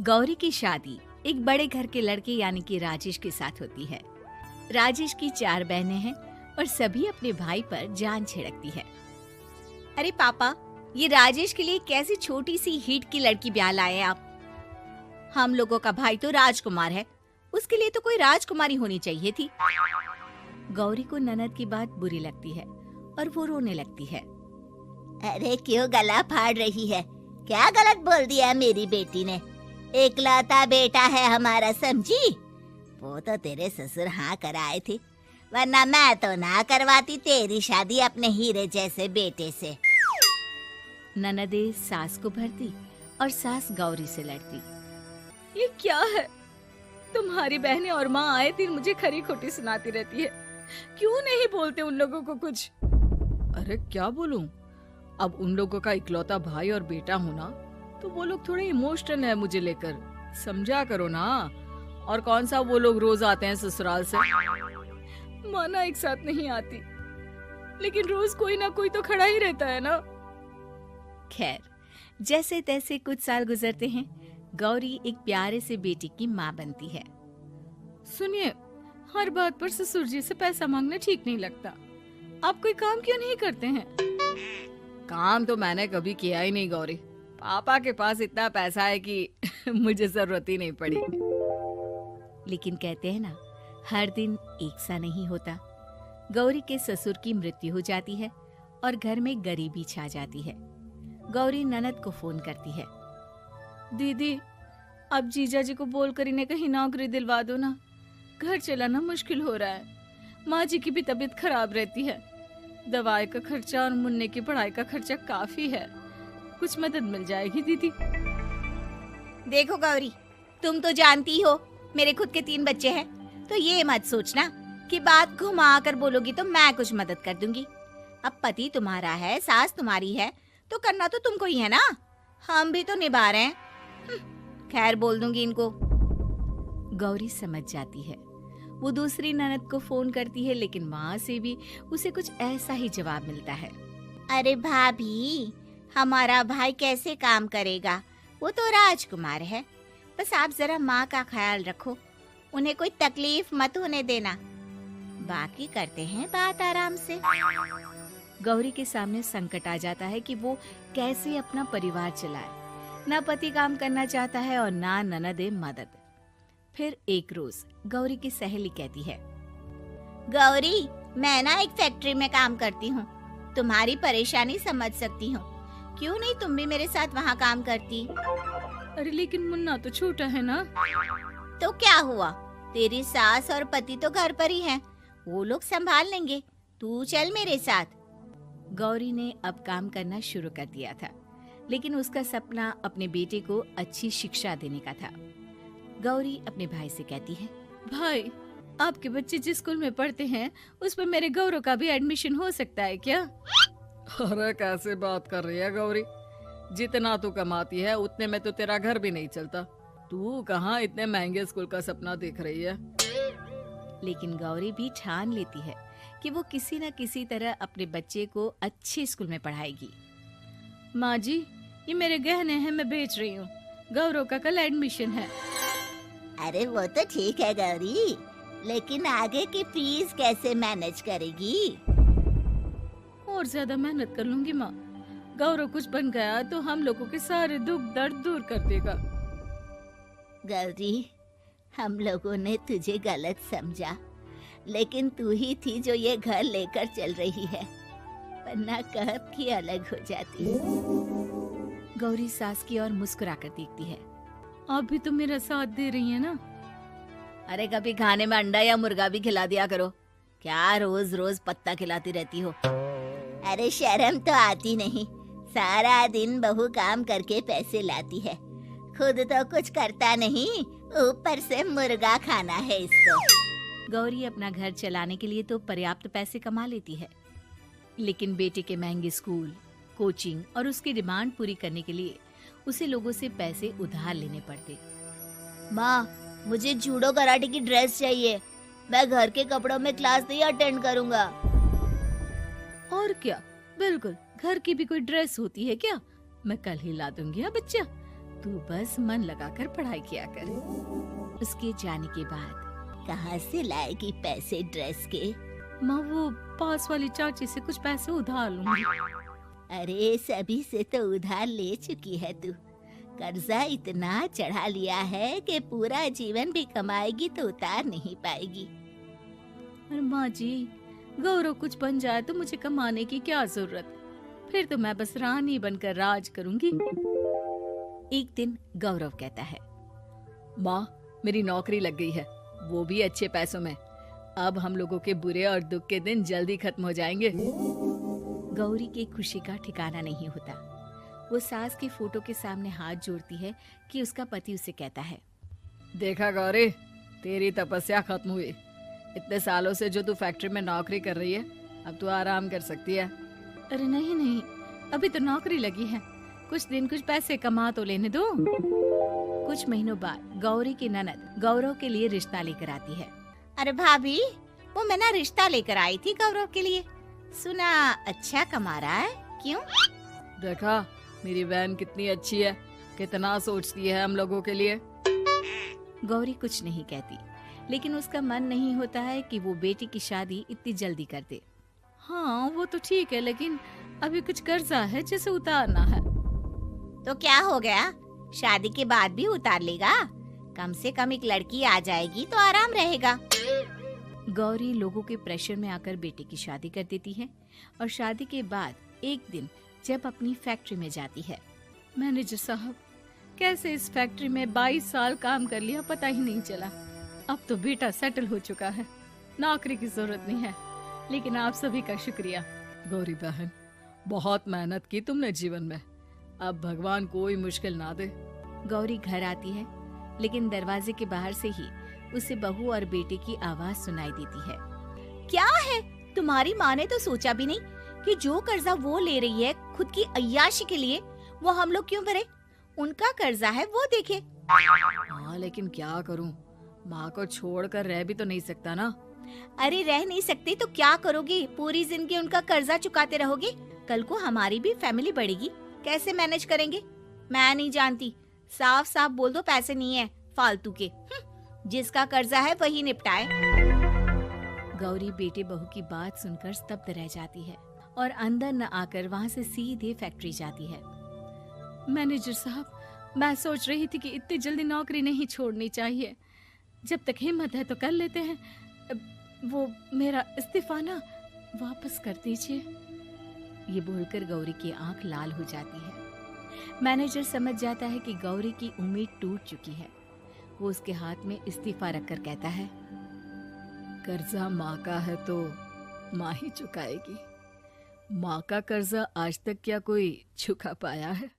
गौरी की शादी एक बड़े घर के लड़के यानी कि राजेश के साथ होती है। राजेश की 4 बहनें हैं और सभी अपने भाई पर जान छिड़कती है। अरे पापा, ये राजेश के लिए कैसी छोटी सी हिट की लड़की ब्याह लाए हैं आप? हम लोगों का भाई तो राजकुमार है, उसके लिए तो कोई राजकुमारी होनी चाहिए थी। गौरी को ननद की बात बुरी लगती है और वो रोने लगती है। अरे क्यों गला फाड़ रही है? क्या गलत बोल दिया मेरी बेटी ने? एकलौता बेटा है हमारा, समझी? वो तो तेरे ससुर हाँ कराए थे, वरना मैं तो ना करवाती तेरी शादी अपने हीरे जैसे बेटे से। ननदे सास को भरती और सास गौरी से लड़ती। ये क्या है? तुम्हारी बहनें और माँ आए दिन मुझे खरी खोटी सुनाती रहती है। क्यों नहीं बोलते उन लोगों को कुछ? अरे क्या बोलूं? अब उन लोगों का इकलौता भाई और बेटा होना, तो वो लोग थोड़े इमोशनल है मुझे लेकर, समझा करो ना। और कौन सा वो लोग रोज आते हैं ससुराल से? माना एक साथ नहीं आती, लेकिन रोज कोई ना कोई तो खड़ा ही रहता है ना। खैर, जैसे तैसे कुछ साल गुजरते हैं। गौरी एक प्यारे से बेटी की माँ बनती है। सुनिए, हर बात पर ससुर जी से पैसा मांगना ठीक नहीं लगता। आप कोई काम क्यों नहीं करते हैं? काम तो मैंने कभी किया ही नहीं गौरी। पापा के पास इतना पैसा है कि मुझे जरूरत ही नहीं पड़ी। लेकिन कहते हैं ना, हर दिन एक सा नहीं होता। गौरी के ससुर की मृत्यु हो जाती है और घर में गरीबी छा जाती है। गौरी ननद को फोन करती है। दीदी, अब जीजा जी को बोलकर इन्हें कहीं नौकरी दिलवा दो ना। घर चलाना मुश्किल हो रहा है। माँ जी की भी तबीयत खराब रहती है। दवाई का खर्चा और मुन्ने की पढ़ाई का खर्चा काफी है। कुछ मदद मिल जाएगी दीदी। देखो गौरी, तुम तो जानती हो मेरे खुद के 3 बच्चे हैं, तो ये मत सोचना कि बात घुमा कर बोलोगी तो मैं कुछ मदद कर दूंगी। अब पति तुम्हारा है, सास तुम्हारी है, तो करना तो तुमको ही है ना। हम भी तो निभा रहे हैं। खैर, बोल दूंगी इनको। गौरी समझ जाती है। वो दूसरी ननद को फोन करती है, लेकिन वहाँ से भी उसे कुछ ऐसा ही जवाब मिलता है। अरे भाभी, हमारा भाई कैसे काम करेगा? वो तो राजकुमार है। बस आप जरा माँ का ख्याल रखो, उन्हें कोई तकलीफ मत होने देना। बाकी करते हैं बात आराम से। गौरी के सामने संकट आ जाता है कि वो कैसे अपना परिवार चलाए। ना पति काम करना चाहता है और ना ननदे मदद। फिर एक रोज गौरी की सहेली कहती है, गौरी, मैं ना एक फैक्ट्री में काम करती हूँ, तुम्हारी परेशानी समझ सकती हूँ। क्यों नहीं तुम भी मेरे साथ वहाँ काम करती? अरे लेकिन मुन्ना तो छोटा है ना। तो क्या हुआ, तेरी सास और पति तो घर पर ही हैं, वो लोग संभाल लेंगे। तू चल मेरे साथ। गौरी ने अब काम करना शुरू कर दिया था, लेकिन उसका सपना अपने बेटे को अच्छी शिक्षा देने का था। गौरी अपने भाई से कहती है, भाई, आपके बच्चे जिस स्कूल में पढ़ते हैं उस पर मेरे गौरव का भी एडमिशन हो सकता है क्या? अरे कैसे बात कर रही है गौरी? जितना तू कमाती है उतने में तो तेरा घर भी नहीं चलता। तू कहाँ इतने महंगे स्कूल का सपना देख रही है? लेकिन गौरी भी ठान लेती है कि वो किसी न किसी तरह अपने बच्चे को अच्छे स्कूल में पढ़ाएगी। माँ जी, ये मेरे गहने हैं, मैं बेच रही हूँ। गौरव का कल एडमिशन है। अरे वो तो ठीक है गौरी, लेकिन आगे की फीस कैसे मैनेज करेगी? और ज्यादा मेहनत कर लूंगी माँ। गौरव कुछ बन गया तो हम लोगों के सारे दुख दर्द दूर कर देगा। गौरी, हम लोगों ने तुझे गलत समझा, लेकिन तू ही थी जो ये घर लेकर चल रही है, वरना कब की अलग हो जाती। गौरी सास की ओर मुस्कुराकर देखती है। आप भी तो मेरा साथ दे रही हैं ना। अरे कभी खाने में अंडा या मुर्गा भी खिला दिया करो। क्या रोज रोज पत्ता खिलाती रहती हो? अरे शर्म तो आती नहीं, सारा दिन बहू काम करके पैसे लाती है, खुद तो कुछ करता नहीं, ऊपर से मुर्गा खाना है इसको। गौरी अपना घर चलाने के लिए तो पर्याप्त पैसे कमा लेती है, लेकिन बेटे के महंगे स्कूल, कोचिंग और उसकी डिमांड पूरी करने के लिए उसे लोगों से पैसे उधार लेने पड़ते। माँ, मुझे जूडो कराटे की ड्रेस चाहिए, मैं घर के कपड़ों में क्लास नहीं अटेंड करूँगा। और क्या, बिल्कुल, घर की भी कोई ड्रेस होती है क्या? मैं कल ही ला दूंगी। हाँ बच्चा, तू बस मन लगाकर पढ़ाई किया कर। उसके जाने के बाद कहाँ से लाएगी पैसे ड्रेस के? माँ वो पास वाली चाची से कुछ पैसे उधार लूंगी। अरे सभी से तो उधार ले चुकी है तू। कर्जा इतना चढ़ा लिया है कि पूरा जीवन भी कमाएगी तो उतार नहीं पाएगी। अरे माँ जी, गौरव कुछ बन जाए तो मुझे कमाने की क्या जरूरत, फिर तो मैं बस रानी बनकर राज करूंगी। एक दिन गौरव कहता है, माँ मेरी नौकरी लग गई है, वो भी अच्छे पैसों में। अब हम लोगों के बुरे और दुख के दिन जल्दी खत्म हो जाएंगे। गौरी की खुशी का ठिकाना नहीं होता। वो सास की फोटो के सामने हाथ जोड़ती है कि उसका पति उसे कहता है, देखा गौरी, तेरी तपस्या खत्म हुई। इतने सालों से जो तू फैक्ट्री में नौकरी कर रही है, अब तू आराम कर सकती है। अरे नहीं नहीं, अभी तो नौकरी लगी है, कुछ दिन कुछ पैसे कमा तो लेने दो। कुछ महीनों बाद गौरी की ननद गौरव के लिए रिश्ता लेकर आती है। अरे भाभी, वो मैं ना रिश्ता लेकर आई थी गौरव के लिए, सुना अच्छा कमा रहा है, क्यों? देखा मेरी बहन कितनी अच्छी है, कितना सोचती है हम लोगों के लिए। गौरी कुछ नहीं कहती, लेकिन उसका मन नहीं होता है कि वो बेटी की शादी इतनी जल्दी कर दे। हाँ वो तो ठीक है, लेकिन अभी कुछ कर्जा है जिसे उतारना है। तो क्या हो गया, शादी के बाद भी उतार लेगा, कम से कम एक लड़की आ जाएगी तो आराम रहेगा। गौरी लोगों के प्रेशर में आकर बेटे की शादी कर देती है और शादी के बाद एक दिन जब अपनी फैक्ट्री में जाती है, मैनेजर साहब, कैसे इस फैक्ट्री में 22 साल काम कर लिया पता ही नहीं चला। अब तो बेटा सेटल हो चुका है, नौकरी की जरूरत नहीं है। लेकिन आप सभी का शुक्रिया। गौरी बहन, बहुत मेहनत की तुमने जीवन में, अब भगवान कोई मुश्किल ना दे। गौरी घर आती है, लेकिन दरवाजे के बाहर से ही उसे बहू और बेटे की आवाज सुनाई देती है। क्या है, तुम्हारी माँ ने तो सोचा भी नहीं कि जो कर्जा वो ले रही है खुद की अय्याशी के लिए, वो हम लोग क्यों भरे? उनका कर्जा है वो देखे। हाँ लेकिन क्या करूँ, माँ को छोड़कर रह भी तो नहीं सकता ना। अरे रह नहीं सकते तो क्या करोगी, पूरी जिंदगी उनका कर्जा चुकाते रहोगे? कल को हमारी भी फैमिली बढ़ेगी, कैसे मैनेज करेंगे? मैं नहीं जानती, साफ साफ बोल दो पैसे नहीं है फालतू के। जिसका कर्जा है वही निपटाए। गौरी बेटे बहू की बात सुनकर स्तब्ध रह जाती है और अंदर न आकर वहाँ से सीधे फैक्ट्री जाती है। मैनेजर साहब, मैं सोच रही थी कि इतनी जल्दी नौकरी नहीं छोड़नी चाहिए, जब तक हिम्मत है तो कर लेते हैं। वो मेरा इस्तीफा ना वापस कर दीजिए। ये बोलकर गौरी की आंख लाल हो जाती है। मैनेजर समझ जाता है कि गौरी की उम्मीद टूट चुकी है। वो उसके हाथ में इस्तीफा रखकर कहता है, कर्जा माँ का है तो माँ ही चुकाएगी। माँ का कर्जा आज तक क्या कोई चुका पाया है?